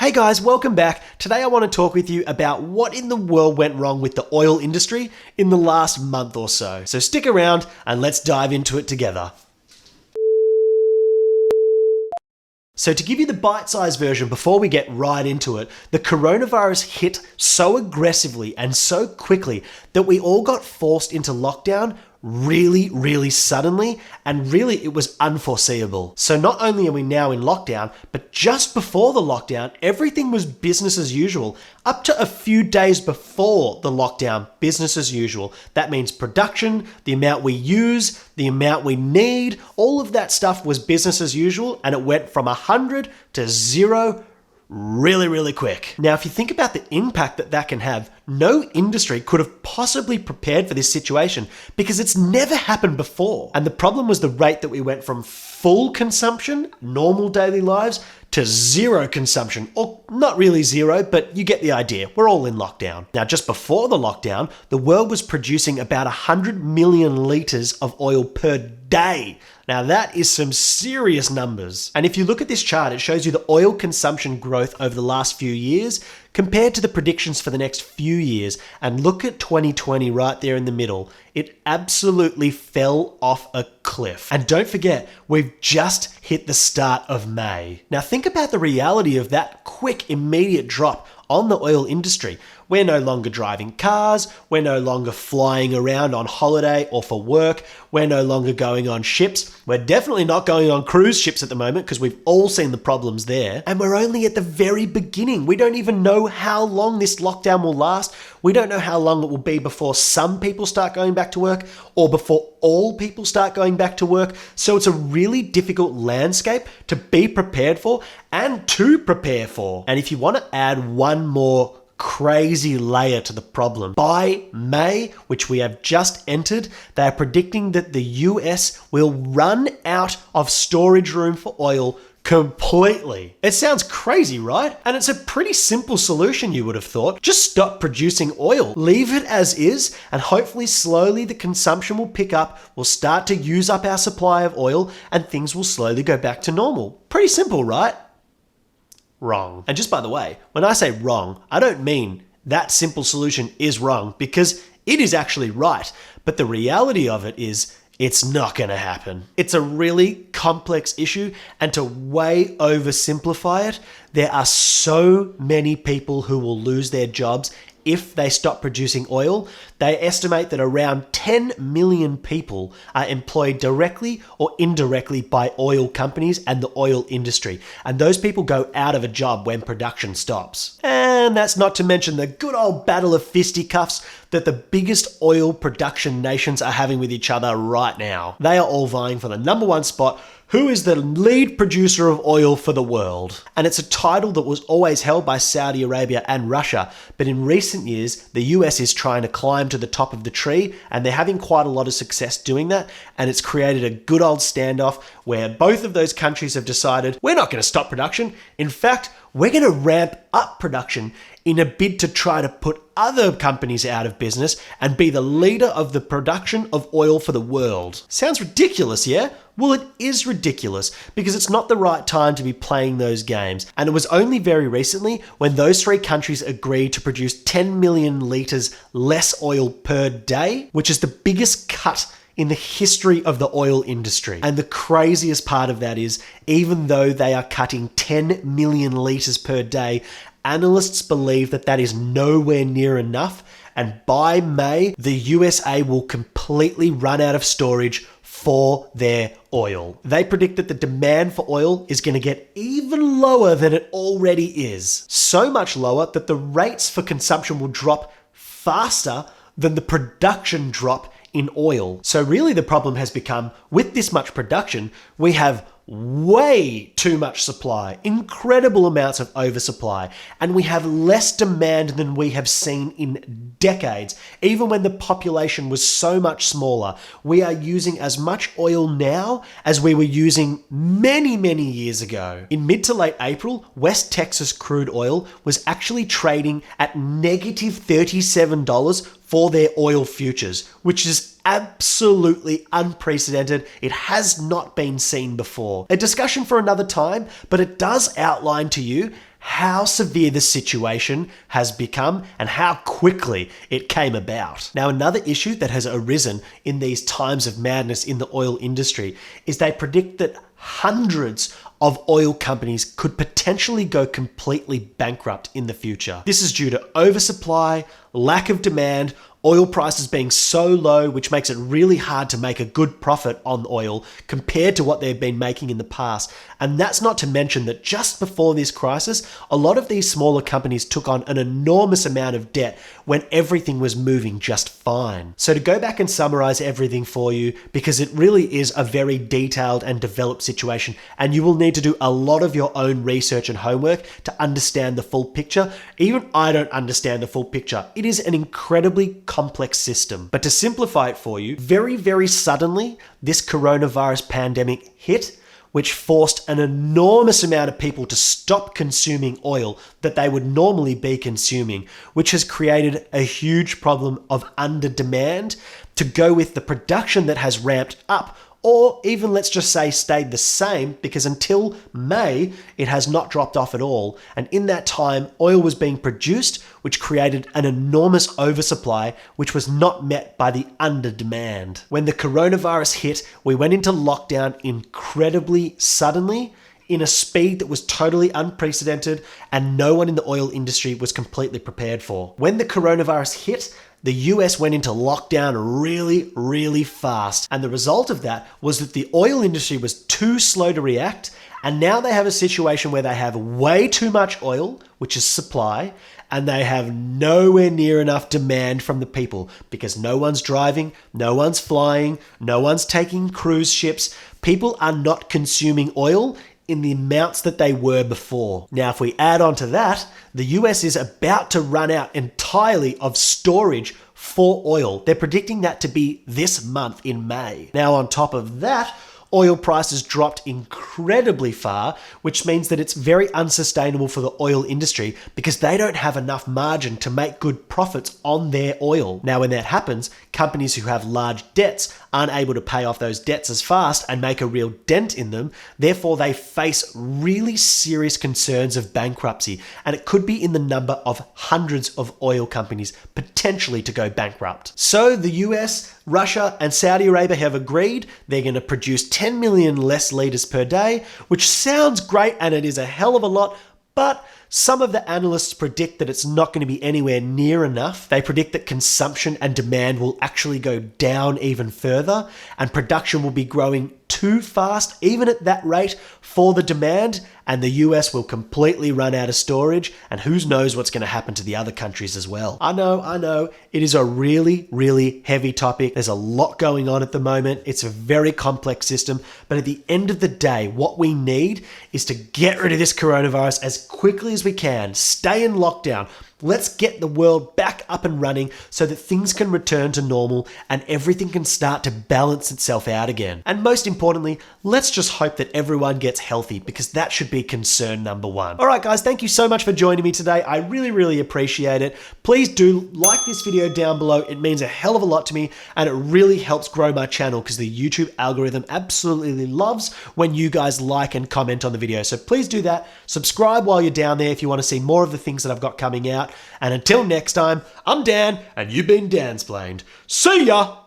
Hey guys, welcome back. Today I want to talk with you about what in the world went wrong with the oil industry in the last month or so. So stick around and let's dive into it together. So to give you the bite-sized version before we get right into it, the coronavirus hit so aggressively and so quickly that we all got forced into lockdown really suddenly, and really it was unforeseeable. So not only are we now in lockdown, but just before the lockdown, everything was business as usual. Up to a few days before the lockdown, business as usual. That means production, the amount we use, the amount we need, all of that stuff was business as usual, and it went from 100 to 0 really quick. Now, if you think about the impact that can have, no industry could have possibly prepared for this situation because it's never happened before. And the problem was the rate that we went from full consumption, normal daily lives, to zero consumption, or not really zero, but you get the idea. We're all in lockdown. Now, just before the lockdown, the world was producing about 100 million litres of oil per day. Now that is some serious numbers. And if you look at this chart, it shows you the oil consumption growth over the last few years compared to the predictions for the next few years. And look at 2020 right there in the middle. It absolutely fell off a cliff. And don't forget, we've just hit the start of May. Now think about the reality of that quick, immediate drop on the oil industry. We're no longer driving cars, we're no longer flying around on holiday or for work, we're no longer going on ships, we're definitely not going on cruise ships at the moment because we've all seen the problems there, and we're only at the very beginning. We don't even know how long this lockdown will last. We don't know how long it will be before some people start going back to work or before all people start going back to work. So it's a really difficult landscape to be prepared for and to prepare for. And if you want to add one more crazy layer to the problem, by May, which we have just entered, they are predicting that the US will run out of storage room for oil completely. It sounds crazy, right? And it's a pretty simple solution, you would have thought. Just stop producing oil. Leave it as is, and hopefully slowly the consumption will pick up, we'll start to use up our supply of oil, and things will slowly go back to normal. Pretty simple, right? Wrong. And just by the way, when I say wrong, I don't mean that simple solution is wrong, because it is actually right. But the reality of it is it's not going to happen. It's a really complex issue, and to way oversimplify it, there are so many people who will lose their jobs if they stop producing oil. They estimate that around 10 million people are employed directly or indirectly by oil companies and the oil industry. And those people go out of a job when production stops. And that's not to mention the good old battle of fisticuffs that the biggest oil production nations are having with each other right now. They are all vying for the number one spot. Who is the lead producer of oil for the world? And it's a title that was always held by Saudi Arabia and Russia, but in recent years, the US is trying to climb to the top of the tree, and they're having quite a lot of success doing that, and it's created a good old standoff where both of those countries have decided, we're not going to stop production. In fact, we're going to ramp up production in a bid to try to put other companies out of business and be the leader of the production of oil for the world. Sounds ridiculous, yeah? Well, it is ridiculous because it's not the right time to be playing those games. And it was only very recently when those three countries agreed to produce 10 million litres less oil per day, which is the biggest cut in the history of the oil industry. And the craziest part of that is, even though they are cutting 10 million litres per day, analysts believe that that is nowhere near enough. And by May, the USA will completely run out of storage for their oil. They predict that the demand for oil is going to get even lower than it already is. So much lower that the rates for consumption will drop faster than the production drop in oil. So really the problem has become, with this much production, we have way too much supply, incredible amounts of oversupply, and we have less demand than we have seen in decades. Even when the population was so much smaller, we are using as much oil now as we were using many years ago. In mid to late April, West Texas crude oil was actually trading at negative $37 for their oil futures, which is absolutely unprecedented. It has not been seen before. A discussion for another time, but it does outline to you how severe the situation has become and how quickly it came about. Now, another issue that has arisen in these times of madness in the oil industry is they predict that hundreds of oil companies could potentially go completely bankrupt in the future. This is due to oversupply, lack of demand, oil prices being so low, which makes it really hard to make a good profit on oil compared to what they've been making in the past. And that's not to mention that just before this crisis, a lot of these smaller companies took on an enormous amount of debt when everything was moving just fine. So to go back and summarize everything for you, because it really is a very detailed and developed situation, and you will need to do a lot of your own research and homework to understand the full picture. Even I don't understand the full picture. It is an incredibly complex system. But to simplify it for you, very, very suddenly, this coronavirus pandemic hit, which forced an enormous amount of people to stop consuming oil that they would normally be consuming, which has created a huge problem of under demand to go with the production that has ramped up, or even let's just say stayed the same, because until May, it has not dropped off at all. And in that time, oil was being produced, which created an enormous oversupply, which was not met by the under demand. When the coronavirus hit, we went into lockdown incredibly suddenly, in a speed that was totally unprecedented, and no one in the oil industry was completely prepared for. When the coronavirus hit, the US went into lockdown really, really fast. And the result of that was that the oil industry was too slow to react. And now they have a situation where they have way too much oil, which is supply, and they have nowhere near enough demand from the people because no one's driving, no one's flying, no one's taking cruise ships. People are not consuming oil in the amounts that they were before. Now, if we add on to that, the US is about to run out entirely of storage for oil. They're predicting that to be this month in May. Now, on top of that, oil prices dropped incredibly far, which means that it's very unsustainable for the oil industry because they don't have enough margin to make good profits on their oil. Now, when that happens, companies who have large debts aren't able to pay off those debts as fast and make a real dent in them. Therefore, they face really serious concerns of bankruptcy, and it could be in the number of hundreds of oil companies potentially to go bankrupt. So the US, Russia, and Saudi Arabia have agreed they're going to produce 10 million less litres per day, which sounds great and it is a hell of a lot, but some of the analysts predict that it's not going to be anywhere near enough. They predict that consumption and demand will actually go down even further, and production will be growing too fast, even at that rate, for the demand, and the US will completely run out of storage, and who knows what's going to happen to the other countries as well. I know, it is a really, really heavy topic. There's a lot going on at the moment. It's a very complex system, but at the end of the day, what we need is to get rid of this coronavirus as quickly as we can, stay in lockdown. Let's get the world back up and running so that things can return to normal and everything can start to balance itself out again. And most importantly, let's just hope that everyone gets healthy, because that should be concern number one. All right, guys, thank you so much for joining me today. I really, really appreciate it. Please do like this video down below. It means a hell of a lot to me, and it really helps grow my channel because the YouTube algorithm absolutely loves when you guys like and comment on the video. So please do that. Subscribe while you're down there if you want to see more of the things that I've got coming out. And until next time, I'm Dan, and you've been Dansplained. See ya!